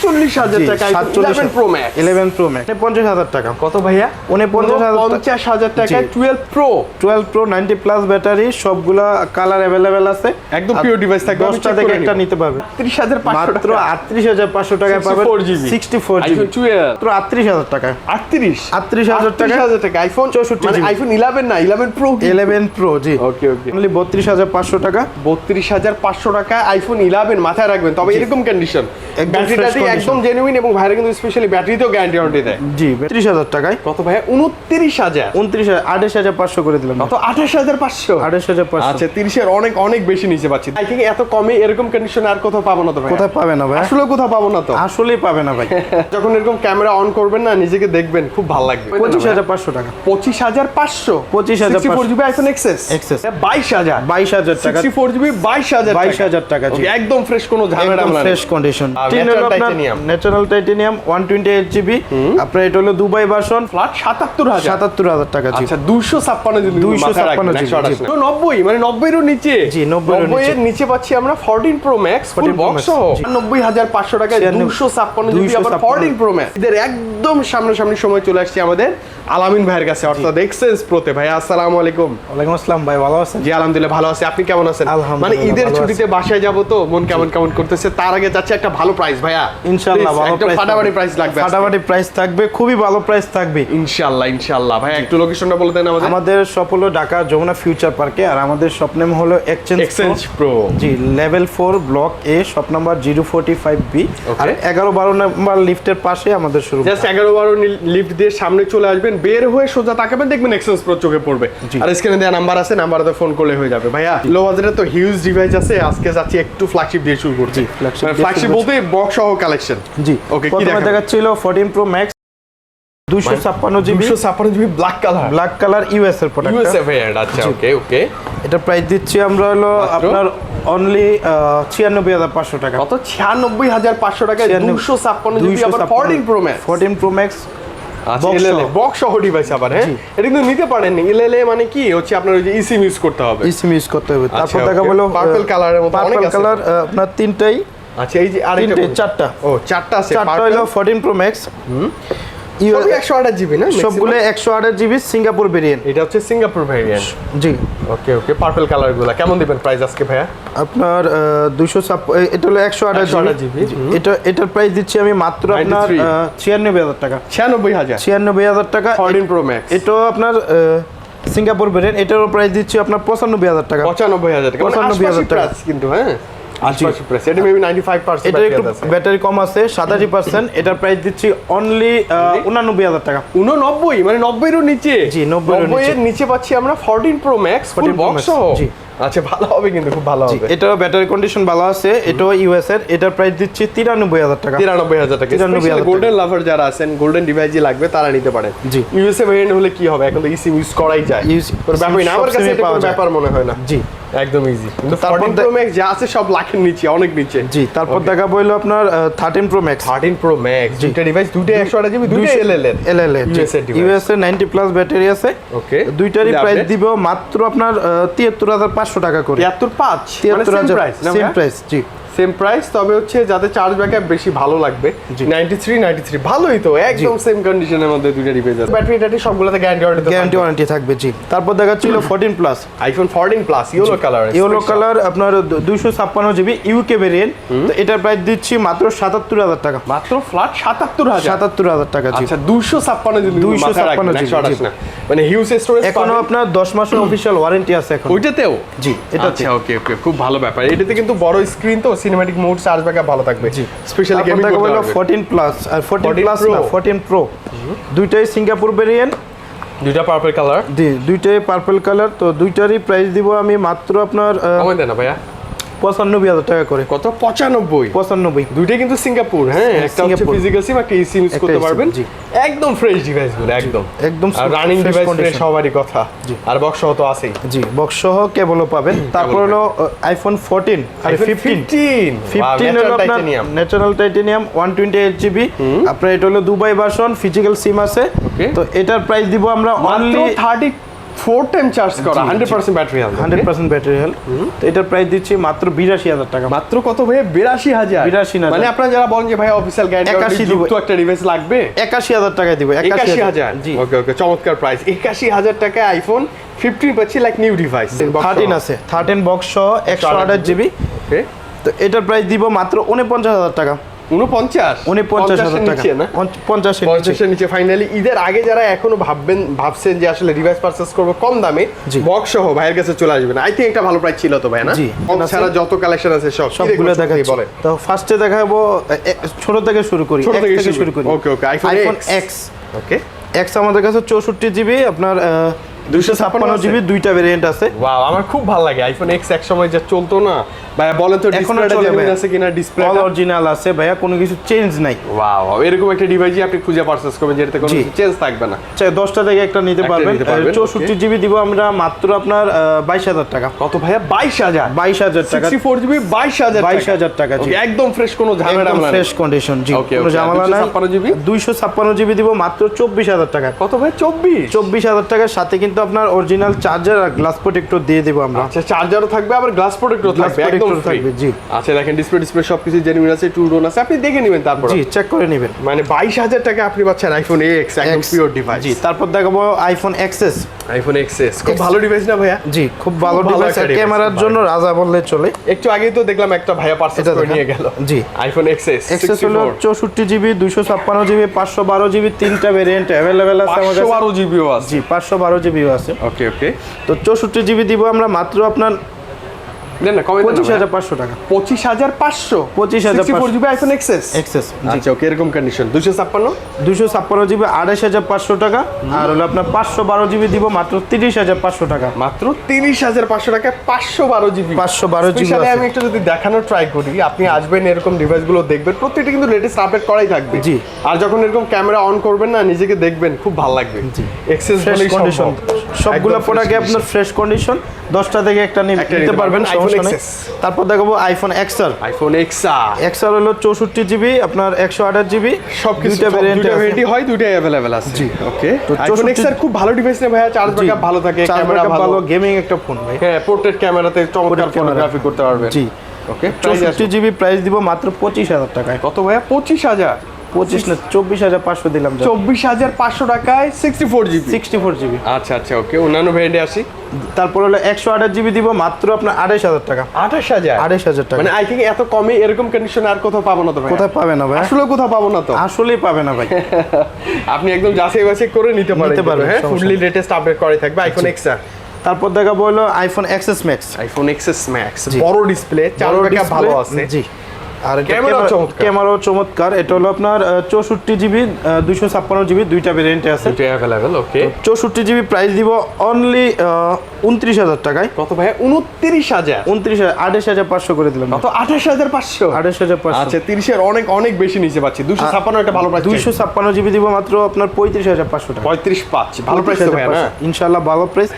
47,000 টাকা 11 pro max. 11 pro max 50,000 টাকা। কত ভাইয়া? 49,000 টাকায় 12 প্রো। 12 প্রো 90 প্লাস ব্যাটারি, সবগুলা কালার अवेलेबल আছে। একদম পিওর ডিভাইস থাকবে। 10টা থেকে একটা নিতে পারবে। 38,500 মাত্র 38,500 টাকায় পাবেন 64 জিবি। মাত্র 38,000 টাকা। 38,000 টাকা আইফোন 64 মানে আইফোন 11 না 11 প্রো। 11 প্রো জি। ওকে ওকে। অনলি 32,500 টাকা। 32,500 টাকা আইফোন 11 মাথায় রাখবেন। তবে এরকম কন্ডিশন ব্যাটারিটা একদম জেনুইন এবং ভাইরা কিন্তু স্পেশালি ব্যাটারিতেও গ্যারান্টি ওয়ারেন্টি দেয়। জি 30,000 টাকায়। কত ভাই? 29,000। 28,500 করে দিলাম। কত? 28,500। 28,500। আচ্ছা 30 এর অনেক অনেক বেশি নিচে পাচ্ছি। আই থিংক এত কমে এরকম কন্ডিশন আর কোথাও পাবো না তো ভাই। কোথায় পাবে না ভাই? আসলে কোথাও পাবো না তো। আসলেই পাবে না ভাই। যখন এরকম ক্যামেরা অন করবেন না, নিজেকে দেখবেন, খুব ভালো লাগবে। 25,500 টাকা। 25,500। 25,500 64 জিবি আইফোন এক্সএস। 22,000 টাকা। 64 জিবি 22,000 টাকা জি। একদম ফ্রেশ, কোনো ঝামেলা না, fresh condition. Natural titanium 128 GB. আপনার এটা হলো দুবাই ভার্সন। ফ্ল্যাট 77,000 টাকা জি। আচ্ছা 256 জিবি। 256 জিবি। 90 মানে 90 এর নিচে। জি 90 এর নিচে পাচ্ছি আমরা 14 প্রো ম্যাক্স ফুল বক্স সহ 90,500 টাকায় 256 জিবি আবার 14 প্রো ম্যাক্স। এদের একদম সামনাসামনি সময় চলে আসছে আমাদের আলামিন ভাইয়ের কাছে, অর্থাৎ এক্সচেঞ্জ প্রোতে। ভাই আসসালামু আলাইকুম। ওয়ালাইকুম আসসালাম ভাই, ভালো আছেন? জি আলহামদুলিল্লাহ ভালো আছি। আপনি কেমন আছেন? মানে ঈদের ছুটিতে বাসায় যাব তো মন কেমন কেমন করতেছে। তার আগে যাচ্ছে একটা ভালো প্রাইস ভাইয়া। ইনশাআল্লাহ ভালো প্রাইস, ফাটাফাটি প্রাইস লাগবে। ফাটাফাটি প্রাইস থাকবে, খুবই ভালো প্রাইস থাকবে ইনশাআল্লাহ। ভাই একটু লোকেশনটা বলে দেন আমাদের। আমাদের শপ হলো ঢাকা যমুনা ফিউচার পার্কে, আর আমাদের শপ নেম হলো exchange pro. G level 4 block এ, শপ নাম্বার 045B। আর 11-12 নাম্বার লিফটের পাশে আমাদের শুরু। জাস্ট 11-12 লিফট দিয়ে সামনে চলে আসবেন, বের হয়ে সোজা তাকাবেন, দেখবেন এক্সচেঞ্জ প্রো চোখে পড়বে। আর স্ক্রিনে দেওয়া নাম্বার আছে, নাম্বারে ফোন করলে হয়ে যাবে। ভাইয়া লো বাজেটে তো হিউজ ডিভাইস আছে, আজকে যাচ্ছি একটু ফ্ল্যাগশিপ দিয়ে শুরু করছি। ফ্ল্যাগশিপ বলতে বক্স সহ কালেকশন। জি ওকে, কি প্রথমে দেখাচ্ছিল 14 pro max 256 GB black colour US এর প্রোডাক্ট। USA variant. আচ্ছা ওকে। এটা প্রাইস দিচ্ছি আমরা হলো আপনার অনলি 96,500 টাকা। কত? 96,500 টাকায় 256 জিবি আবার 14 pro max. 14 pro max box সহ ডিভাইস আবার। হ্যাঁ এটা কিন্তু নিতে পারেন। এলএলএ মানে কি হচ্ছে, আপনার ওই যে ইসিম ইউজ করতে হবে। তারপর দেখা হলো পার্পল কালারের মতো অনেক আছে। কালার আপনার তিনটাই। আচ্ছা এই যে আরেকটা চারটা। ও চারটা আছে। চারটা হলো 14 প্রো ম্যাক্স। সবই 128 জিবি না? সবগুলো 128 জিবি সিঙ্গাপুর ভেরিয়েন্ট। এটা হচ্ছে সিঙ্গাপুর ভেরিয়েন্ট। জি ওকে পার্পল কালার গুলো কেমন দিবেন প্রাইস আজকে ভাইয়া? আপনার 256, এটা হলো 128 জিবি। এটার প্রাইস দিচ্ছি আমি মাত্র আপনার 96,000 টাকা। 96,000 টাকা 14 প্রো ম্যাক্স। এটাও আপনার সিঙ্গাপুর ভেরিয়েন্ট। এটারও প্রাইস দিচ্ছি আপনার 95,000 টাকা। 95,000 টাকা 95,000 টাকা কিন্তু। হ্যাঁ এটা মেবি 95%। এটা একটু ব্যাটারি কম আছে 87%। এটার প্রাইস দিচ্ছি অনলি 89,000 টাকা। 89 মানে 90 এর নিচে। জি 90 এর নিচে পাচ্ছি আমরা 14 প্রো ম্যাক্স ফুল বক্স সহ। জি আচ্ছা ভালো হবে, কিন্তু খুব ভালো হবে। এটাও ব্যাটারি কন্ডিশন ভালো আছে। এটাও ইউএস এর। এটার প্রাইস দিচ্ছি 93,000 টাকা। 93,000 টাকা। গোল্ডেন লাভার যারা আছেন, গোল্ডেন ডিভাইসই লাগবে, তারা নিতে পারেন। জি ইউএসএ ভেরিয়েন্ট হলে কি হবে, এখন তো ইসিম ইউজ করাই যায়। ব্যাপারই না, আমার কাছে এটা কোনো ব্যাপার মনে হয় না। জি একদম ইজি। কিন্তু 14 প্রো ম্যাক্স যা আছে সব লাখের নিচে, অনেক নিচে। জি তারপর দেখাবো হলো আপনার 13 প্রো ম্যাক্স। 13 প্রো ম্যাক্স দুটো ডিভাইস, দুটো 128 জিবি, দুটো এলএলএ ইউএসএ 90 প্লাস ব্যাটারি আছে। ওকে দুইটারই প্রাইস দিব মাত্র আপনার 73,500 টাকা করে। 73,500 মানে সেম প্রাইস না? সেম প্রাইস জি সেম প্রাইস। তবে হচ্ছে যাদের চার্জ ব্যাকআপ বেশি ভালো লাগবে 93 ভালোই তো, একদম সেম কন্ডিশনের মধ্যে দুইটা ডিভাইস আছে। ব্যাটারি সবগুলোতে গ্যারান্টি ওয়ারেন্টি থাকবে। জি তারপর দেখাচ্ছিল 14 plus iPhone 14 plus yellow colour আপনার 256 জিবি ইউকে ভেরিয়েন্ট। তো এটার প্রাইস দিচ্ছি মাত্র 77,000 টাকা। মাত্র ফ্ল্যাট 77,000 টাকা। জি আচ্ছা 256 জিবি 256 জিবি মানে হিউজ স্টোরেজ। এখনো আপনার 10 মাসের অফিশিয়াল ওয়ারেন্টি আছে এখন ওইটাতেও। জি এটা আচ্ছা ওকে খুব ভালো ব্যাপার। এটাতে কিন্তু বড় স্ক্রিন তো, সিনেম্যাটিক মোড, চার্জ ব্যাকআপ ভালো থাকবে। জি স্পেশালি গেমিং করতে হলো 14 প্লাস আর 14 প্লাস না 14 প্রো। দুইটাই সিঙ্গাপুর ভেরিয়েন্ট, দুইটা পার্পল কালার। দুইটাই পার্পল কালার। তো দুইটারই প্রাইস দিব আমি মাত্র আপনার কমাই দেন না ভাইয়া 95,000 টাকা করে। কত? 95 দুইটাই কিন্তু সিঙ্গাপুর। হ্যাঁ একটা হচ্ছে ফিজিক্যাল সিম, একটা ইসিম ইউজ করতে পারবেন। একদম ফ্রেশ ডিভাইস গুলো, একদম রানিং ডিভাইস ফ্রেশ সবারই কথা। আর বক্স সহ তো আছেই। জি বক্স সহ কেবলও পাবেন। তারপর হলো আইফোন 14 আর 15 হলো আপনার ন্যাচারাল টাইটেনিয়াম 128 জিবি। আপনার এটা হলো দুবাই ভার্সন, ফিজিক্যাল সিম আছে। তো এটার প্রাইস দিব আমরা অনলি 4 টাইম চার্জ করা 100% ব্যাটারি হেলথ 100% ব্যাটারি হেলথ। তো এটার প্রাইস দিচ্ছি মাত্র ৮২,০০০ টাকা। মাত্র কত ভাই? ৮২,০০০। ৮২,০০০ মানে আপনারা যারা বলেন যে ভাই অফিশিয়াল গ্যারান্টি 81 দিব। যুক্ত একটা ডিভাইস লাগবে, ৮১,০০০ টাকায় দিব। ৮১,০০০। জি। ওকে ওকে, চমৎকার প্রাইস। ৮১,০০০ টাকায় আইফোন 15 পাচ্ছি, লাইক নিউ ডিভাইস। 13 আছে, 13 বক্স সহ 128 জিবি। ওকে, তো এটার প্রাইস দিব মাত্র ৪৯,০০০ টাকা। 49,০০০ 49,০০০ টাকা নিচে না? 50 এর নিচে। 50 এর নিচে ফাইনালি। ঈদের আগে যারা এখনো ভাবছেন যে আসলে ডিভাইস পারচেজ করবো কম দামে, জি। বক্স সহ ভাইয়ের কাছে চলে আসবেন। আই থিংক একটা ভালো প্রাইস ছিল তো ভাই, না? জি। বক্স ছাড়া যত কালেকশন আছে সবগুলো দেখাচ্ছি। বলে তো ফার্স্টে দেখাবো ছোট থেকে শুরু করি। ছোট X থেকে শুরু করি। ওকে ওকে, আইফোন X। ওকে, X আমাদের কাছে 64 জিবি, আপনার 256 জিবি, দুইটা ভেরিয়েন্ট আছে। ওয়াও, আমার খুব ভালো লাগে আইফোন এক্স। এক সময় যা চলতো না ভাই, বলেন তো এখনো ডিসপ্লেটা চলে জেনুইন ভাই। আছে কিনা? ডিসপ্লে অল অরিজিনাল আছে ভাইয়া, কোনো কিছু চেঞ্জ নাই। ওয়াও, এরকম একটা ডিভাইসই আপনি খুঁজে পারচেজ করবেন যেটাতে কোনো জি। চেঞ্জ থাকবে না। চাই 10টা থেকে একটা নিতে একটা পারবেন। নিতে পারবেন, 64 জিবি দিব আমরা মাত্র আপনার 22,০০০ টাকা। কত ভাইয়া? 22,০০০। 22,০০০ টাকা। 64 জিবি 22,০০০। 22,০০০ টাকা, জি। Okay, একদম ফ্রেশ, কোনো ঝামেলা একদম নাই। ফ্রেশ কন্ডিশন, জি। Okay, কোনো okay, ঝামেলা নাই। 256 জিবি? 256 জিবি দিব মাত্র 24,০০০ টাকা। কত ভাই? 24? 24,০০০ টাকার সাথে কিন্তু আপনার অরিজিনাল চার্জার আর গ্লাস প্রোটেক্টর দিয়ে দেব আমরা। আচ্ছা, চার্জারও থাকবে, আবার গ্লাস প্রোটেক্টরও গ্লাস থাকবে, একদম প্রোটেক্টর ফ্রি। থাকবে, জি। আচ্ছা, দেখেন ডিসপ্লে সবকিছু জেনুইন আছে, টু টোন আছে, আপনি দেখে নেবেন তারপর। জি, চেক করে নেবেন। মানে 22,০০০ টাকা আপনি পাচ্ছেন আইফোন এক্স, একদম X, পিওর ডিভাইস। জি। তারপর দেখাবো আইফোন এক্সএস। আইফোন এক্সএস খুব ভালো ডিভাইস না ভাইয়া? জি, খুব ভালো ভালো ডিভাইস। একটা device, ক্যামেরার ভাই। জন্য রাজা বললে চলে। একটু আগেই তো দেখলাম একটা ভাইয়া পারচেজ এটা করে দেখেন। নিয়ে গেল। জি। আইফোন এক্সএস এক্সএস হলো 64 জিবি, 256 জিবি, 512 জিবি, তিনটা ভেরিয়েন্ট अवेलेबल আছে আমাদের কাছে। 512 জিবিও আছে। জি, 512 জিবিও আছে। ওকে ওকে, তো 64 জিবি দিব আমরা মাত্র আপনার দেন না, কমে 25,500 টাকা। 25,500। 25,500 64 জিবি আইফোন এক্সএস। এক্সএস, জি। আচ্ছা ওকে, এরকম কন্ডিশন 256। 256 জিবি 28,500 টাকা। আর হলো আপনার 512 জিবি দিব মাত্র 30,500 টাকা। মাত্র 30,500 টাকায় 512 জিবি। 512 জিবি স্পেশালি আছে। আমি একটু যদি দেখানোর ট্রাই করি, আপনি আসবেন, এরকম ডিভাইসগুলো দেখবেন, প্রত্যেকটা কিন্তু লেটেস্ট আপডেট করাই থাকবে। জি। আর যখন এরকম ক্যামেরা অন করবেন না, নিজেকে দেখবেন, খুব ভালো লাগবে। জি। এক্সেস ফ্রেশ বলেই কন্ডিশন, সম্ভব। সবগুলো একদম প্রোডাক্টে fresh আপনার ফ্রেশ কন্ডিশন। 10টা থেকে একটা একটা নিতে পারবেন, iPhone সমস্যা নেই। XS। তারপর দেখাবো iPhone XR. IPhone XR XR হলো 64 জিবি, আপনার 128 জিবি, সবকিছু দুইটা ভেরিয়েন্ট দুইটা আছে। ভেরিয়েন্টই হয়, দুইটাই अवेलेबल আছে। জি। ওকে, তো আইফোন 64 এক্সআর খুব ভালো ডিভাইস না ভাইয়া, চার্জ ব্যাকআপ ভালো থাকে, ক্যামেরা ভালো। গেমিং একটা ফোন ভাই। হ্যাঁ, পোর্ট্রেট ক্যামেরাতে চমৎকার Portrait camera। ফটোগ্রাফি করতে পারবেন। জি। ওকে, 64 জিবি প্রাইস দিব মাত্র 25,000 টাকায়। কত ভাইয়া? 25,000। 25 না 24,500 দিলাম। 24,500 টাকায় 64 জিবি। 64 জিবি। আচ্ছা আচ্ছা, ওকে, অন্যান্য ভেরিয়েন্টে আসি। তারপর হলো 128 জিবি দিব মাত্র আপনার 28,000 টাকা। 28,000। 28,000 টাকা। মানে আই থিঙ্ক এত কমে এরকম কন্ডিশন আর কোথাও পাবো না তো ভাই। কোথায় পাবে না ভাই? আসলে কোথাও পাবো না তো। আসলেই পাবে না ভাই। আপনি একদম যাচাই বাছাই করে নিতে নিতে পারবেন, হ্যাঁ, সমস্যা ফুললি নেই। লেটেস্ট আপডেট করে থাকবে আইফোন এক্সআর। তারপর দেখাবো হলো iPhone XS Max. IPhone XS Max, জি। বড় ডিসপ্লে, চার্জ ব্যাকআপ ভালো আছে। জি। আর ক্যামেরাও চমৎকার। ক্যামেরাও চমৎকার। এটা হলো আপনার 64 জিবি, 256 জিবি, দুইটা ভেরিয়েন্টে আছে। দুটোই अवेलेबल। ওকে, 64 জিবি প্রাইস দিব অনলি 29,000 টাকায়। কত ভাইয়া? 29,000। 28,500 করে দিলাম। কত? 28,500। 28,500। আচ্ছা, 30 এর অনেক অনেক বেশি নিচে পাচ্ছি। 256 একটা ভালো প্রাইস। 256 জিবি দিব মাত্র আপনার 35,500 টাকা। 35 পাচ্ছি, ভালো প্রাইস তো ভাইয়া না? ইনশাআল্লাহ ভালো প্রাইস।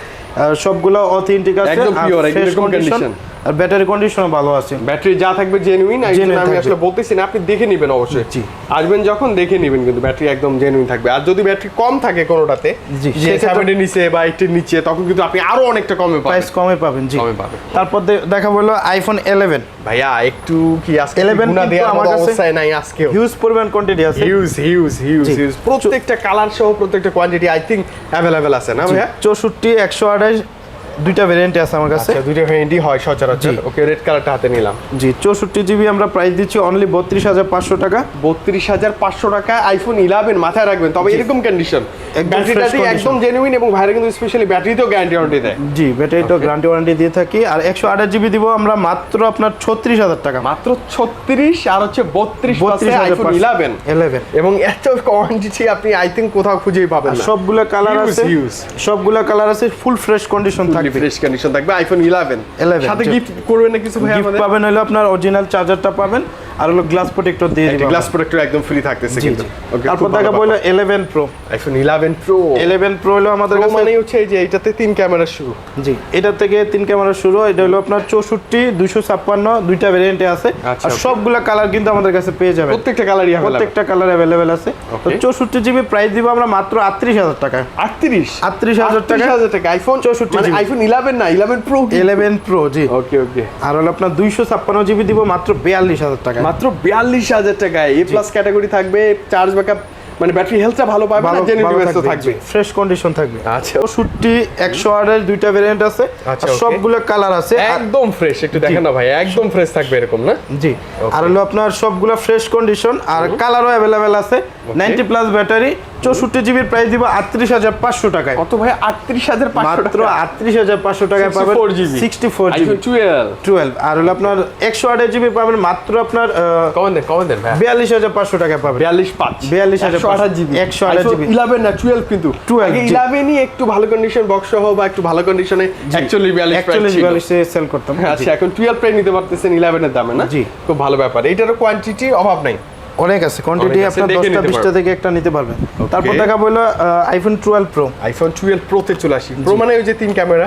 সবগুলো অথেন্টিক আছে, একদম আর pure, fresh একদম condition, condition। আর ব্যাটারি কন্ডিশনও ভালো আছে। ব্যাটারি যা থাকবে জেনুইন। আমি থাকবে। আসলে বলতেছি না, আপনি দেখে নেবেন অবশ্যই। জি। আসবেন যখন দেখে নেবেন, কিন্তু ব্যাটারি একদম জেনুইন থাকবে। আর যদি ব্যাটারি কম থাকে কোনোটাতে, জি, যে সেক্ষেত্রে- 7 এর নিচে বা 8 এর নিচে, তখন কিন্তু আপনি আরো অনেকটা কমে প্রাইস পাবেন। কমে পাবেন, জি। কমে পাবেন। তারপর দেখা হলো আইফোন 11। ভাইয়া একটু কি আজকে 11 গুণা কিন্তু দেওয়ার আমার মতো কাছে অবস্থায় নাই আজকেও। হিউজ পরিমাণ কোয়ান্টিটি আছে। হিউজ হিউজ হিউজ জি। হিউজ, প্রত্যেকটা কালার সহ প্রত্যেকটা কোয়ান্টিটি আই থিংক अवेलेबल আছে না ভাইয়া? 64, 128 দুইটা ভেরিয়েন্টে আছে আমার কাছে। আচ্ছা, দুইটা ভেরিয়েন্টই হয় সচরাচর। জি। ওকে, রেড কালারটা হাতে নিলাম। জি, 64 জিবি আমরা প্রাইস দিচ্ছি অনলি 32,500 টাকা। 32,500 টাকায় আইফোন 11 মাথায় রাখবেন। তবে এরকম কন্ডিশন, একদম ব্যাটারিটা fresh condition। একদম জেনুইন, এবং ভাইরা কিন্তু স্পেশালি ব্যাটারিতেও গ্যারান্টি ওয়ারেন্টি দেয়। জি, ব্যাটারি তো গ্যারান্টি ওয়ারেন্টি দিয়ে থাকি। আর 128 জিবি দিব আমরা মাত্র আপনার 36,000 টাকা। মাত্র 36 আর হচ্ছে 32 পাচ্ছে আইফোন 11। 11 এবং এত কোয়ান্টিটি আপনি আই থিঙ্ক কোথাও খুঁজেই পাবেন না। সবগুলো কালার Huge, আছে, huge। সবগুলো কালার আছে, ফুল ফ্রেশ কন্ডিশন থাকবে। ফ্রেশ কন্ডিশন থাকবে আইফোন 11। 11, সাথে জি। গিফট করবেন না কিছু ভাই গিফট আমাদের? পাবেন হলো আপনার অরিজিনাল চার্জারটা পাবেন, আর হলো গ্লাস প্রোটেক্টর দিয়ে দিব। গ্লাস প্রোটেক্টর একদম ফ্রি থাকতেছে কিন্তু। ওকে, তারপর দেখা বললো 11 প্রো। IPhone 11 pro. 11 প্রো হলো আমাদের কাছে মানে হচ্ছে এই যে এটাতে 3 ক্যামেরা শুরু। জি, এটা থেকে 3 ক্যামেরা শুরু। এটা হলো আপনার 64 256 দুইটা ভেরিয়েন্টে আছে। আর সবগুলা কালার কিন্তু আমাদের কাছে পেয়ে যাবেন। প্রত্যেকটা কালারই अवेलेबल। প্রত্যেকটা কালার अवेलेबल আছে। তো 64 জিবি প্রাইস দিব আমরা মাত্র 38000 টাকা। 38000 টাকা। 38000 টাকা আইফোন 64 মানে আইফোন 11 না 11 প্রো। 11 প্রো জি। ওকে ওকে। আর হলো আপনার 256 জিবি দিব মাত্র 42000 টাকা। মাত্র 42000 টাকায় এ প্লাস ক্যাটাগরি থাকবে, চার্জ ব্যাকআপ মানে ব্যাটারি হেলথটা ভালো পাবে না, জেনুইন ডিভাইস তো থাকবে, ফ্রেশ কন্ডিশন থাকবে। আচ্ছা 64 108 এর দুইটা ভেরিয়েন্ট আছে। আর সবগুলো কালার আছে একদম ফ্রেশ। একটু দেখেন না ভাই, একদম ফ্রেশ থাকবে এরকম না? জি। আর হলো আপনার সবগুলো ফ্রেশ কন্ডিশন আর কালারও अवेलेबल আছে। 90 প্লাস ব্যাটারি, 64 জিবির প্রাইস দিব 38500 টাকায়। কত ভাই? 38500 মাত্র 38500 টাকায় পাবেন 64 জিবি 12। আর হলো আপনার 128 জিবি পাবেন মাত্র আপনার কমেন্ট দেন ভাই 42500 টাকায় পাবেন। 428 জিবি 128 জিবি 11 না 12 কিন্তু 12 11ই একটু ভালো কন্ডিশন বক্স সহ বা একটু ভালো কন্ডিশনে অ্যাকচুয়ালি 42 এ সেল করতাম। আচ্ছা এখন 12 প্রাইস নিতে পারতেছেন 11 এর দামে না? জি, খুব ভালো ব্যাপার। এটারও কোয়ান্টিটি অভাব নাই, অনেক আছে কোয়ান্টিটি। আপনার 10টা 20টা থেকে একটা নিতে পারবেন। তারপর দেখা বললো আইফোন 12 প্রো। আইফোন 12 প্রো তে চলে আসি। প্রো মানে ওই যে 3 ক্যামেরা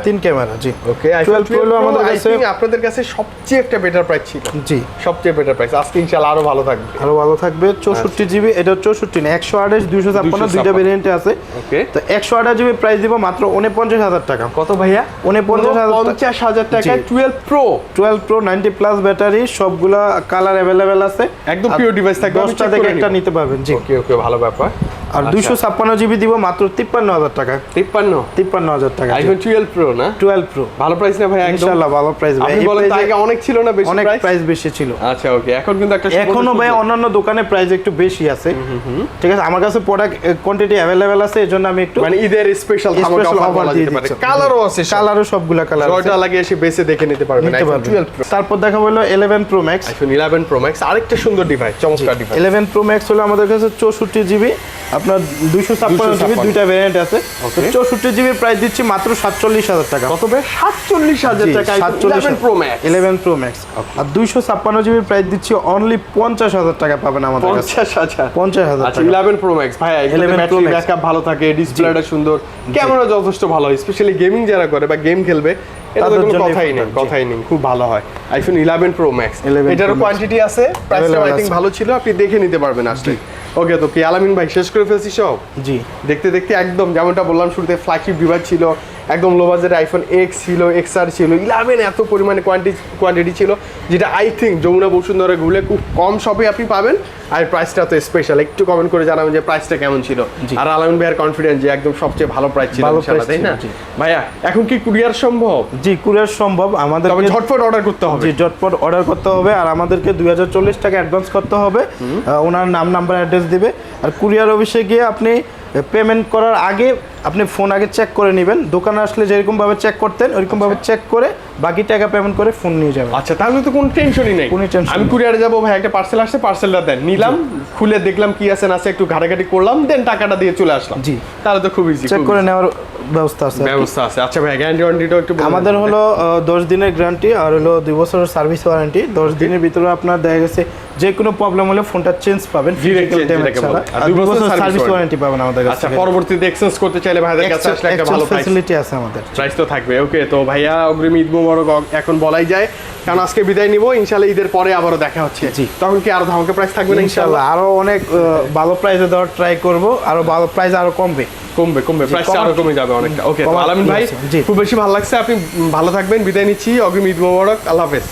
জি। ওকে, আইফোন 12 প্রো আমাদের কাছে আপনাদের কাছে সবচেয়ে একটা বেটার প্রাইস ছিল। জি, সবচেয়ে বেটার প্রাইস। আজকে ইনশাআল্লাহ আরো ভালো থাকবে, আরো ভালো থাকবে। 64 জিবি, এটা 64 না 128 256 দুইটা ভেরিয়েন্টে আছে। ওকে, তো 128 জিবি প্রাইস দিব মাত্র 49000 টাকা। কত ভাইয়া? 49000 টাকায় 12 প্রো। 12 প্রো 90 প্লাস ব্যাটারি, সবগুলা কালার अवेलेबल আছে। একদম পিওর ডিভাইস থাকবে, 10টা থেকে একটা নিতে পারবেন। জি ওকে ওকে, ভালো ব্যাপার। আর 256 জিবি দিব মাত্র 53000 টাকা। 53000 টাকা আইফোন 12 প্রো না? 12 প্রো ভালো প্রাইস না ভাই? একদম ইনশাআল্লাহ ভালো প্রাইস ভাই। আপনি বলেন তো আগে অনেক ছিল না বেশি অনেক প্রাইস বেশি ছিল। আচ্ছা ওকে, এখন কিন্তু একটা এখনো ভাই অন্যান্য দোকানে প্রাইস একটু বেশি আছে। ঠিক আছে, আমার কাছে প্রোডাক্ট কোয়ান্টিটি अवेलेबल আছে, এজন্য আমি একটু মানে ঈদের স্পেশাল অফার দিয়ে দিতে পারি। কালারও আছে, কালারও সবগুলা কালার আছে, জয়টা লাগে এসে বেসে দেখে নিতে পারবেন আইফোন 12 প্রো। তারপর দেখা হলো 11 pro max. IPhone 11 pro max আরেকটা সুন্দর ডিভাইস, চমৎকার ডিভাইস। 11 প্রো ম্যাক্স হলো আমাদের কাছে 64 জিবি, আপনার 256 জিবি দুইটা ভেরিয়েন্ট আছে। তো 64 জিবির প্রাইস দিচ্ছি মাত্র 47000 টাকা। কত বে? 47000 টাকা 11 প্রো ম্যাক্স। 11 প্রো ম্যাক্স আর 256 জিবির প্রাইস দিচ্ছি অনলি 50000 টাকা পাবেন আমাদের কাছে। 50000 আচ্ছা 11 প্রো ম্যাক্স ভাই, 11 প্রো ম্যাক্স ব্যাকআপ ভালো থাকে, ডিসপ্লেটা সুন্দর, ক্যামেরা যথেষ্ট ভালো, স্পেশালি গেমিং যারা করে বা গেম খেলবে এটা তো কোনো কথাই নেই, খুব ভালো হয় আইফোন 11 প্রো ম্যাক্স। এটারও কোয়ান্টিটি আছে, প্রাইসটা আই থিং ভালো ছিল, আপনি দেখে নিতে পারবেন আসলে। ওকে, তো কি আলামিন ভাই শেষ করে ফেলছি সব? জি, দেখতে দেখতে একদম যেমনটা বললাম শুরুতে, ফ্ল্যাগশিপ ডিভাইস ছিল, একদম লো বাজেটের আইফোন এক্স ছিল, এক্সআর ছিল, 11 এত পরিমাণে কোয়ান্টিটি ছিল, যেটা আই থিঙ্ক যমুনা বসুন্ধরা ঘুরলে খুব কম শপে আপনি পাবেন। আর প্রাইসটা তো স্পেশাল, একটু কমেন্ট করে জানাবেন যে প্রাইসটা কেমন ছিল। আর আলামিন ভাইয়ের কনফিডেন্স যে একদম সবচেয়ে ভালো প্রাইস ছিল ইনশাআল্লাহ, তাই না ভাইয়া? এখন কি কুরিয়ার সম্ভব? জি, কুরিয়ার সম্ভব। আমাদের তবে ঝটপট অর্ডার করতে হবে। জি, ঝটপট অর্ডার করতে হবে। আর আমাদেরকে 2040 টাকা অ্যাডভান্স করতে হবে, ওনার নাম নাম্বার অ্যাড্রেস দিবে। আর কুরিয়ার অফিসে গিয়ে আপনি পেমেন্ট করার আগে আপনি ফোন আগে চেক করে নেবেন। দোকানে আসলে যেরকম ভাবে চেক করতেন ওইরকম ভাবে চেক করে বাকি টাকা পেমেন্ট করে ফোন নিয়ে যাবেন। আচ্ছা, তাহলে তো কোনো টেনশনই নেই। আমি কুরিয়ারে যাবো, ভাই একটা পার্সেল আসছে, পার্সেলটা দেন, নিলাম, খুলে দেখলাম কি আছে না আছে, একটু ঘাটাঘাটি করলাম, দেন টাকাটা দিয়ে চলে আসলাম। জি, তাহলে তো খুব ইজি, চেক করে নেওয়ার ব্যবস্থা আছে। আচ্ছা ভাই, গ্যারান্টি ওয়ারেন্টিটা একটু বলুন। আমাদের হলো 10 দিনের গ্যারান্টি আর হলো 2 বছরের সার্ভিস ওয়ারেন্টি। 10 দিনের ভিতরে আপনার দেখা গেছে যে কোনো প্রবলেম হলে ফোনটা চেঞ্জ পাবেন, ফিজিক্যাল ড্যামেজ ছাড়া। আর 2 বছরের সার্ভিস ওয়ারেন্টি পাবেন আমাদের কাছে। আচ্ছা, পরবর্তীতে এক্সচেঞ্জ করতে চাইলে ভাইদের কাছে আসলে একটা ভালো ফ্যাসিলিটি আছে আমাদের, প্রাইস তো থাকবে। ওকে, তো ভাইয়া অগ্রিম ঈদ মোবারক এখন বলাই যায়, কারণ আজকে বিদায় নিব, ইনশাআল্লাহ ঈদের পরে আবারও দেখা হচ্ছে। জি, তখন কি আরো ধামাকা প্রাইস থাকবে না ইনশাআল্লাহ? আরো অনেক ভালো প্রাইসে দেওয়ার ট্রাই করব, আরো ভালো প্রাইস আরো কমবে, প্রাইসটা আরো কমে যাবে অনেকটা। ওকে, তো আলামিন ভাই খুব বেশি ভালো লাগছে, আপনি ভালো থাকবেন, বিদায় নিচ্ছি, অগ্রিম ঈদ মোবারক, আল্লাহ হাফেজ।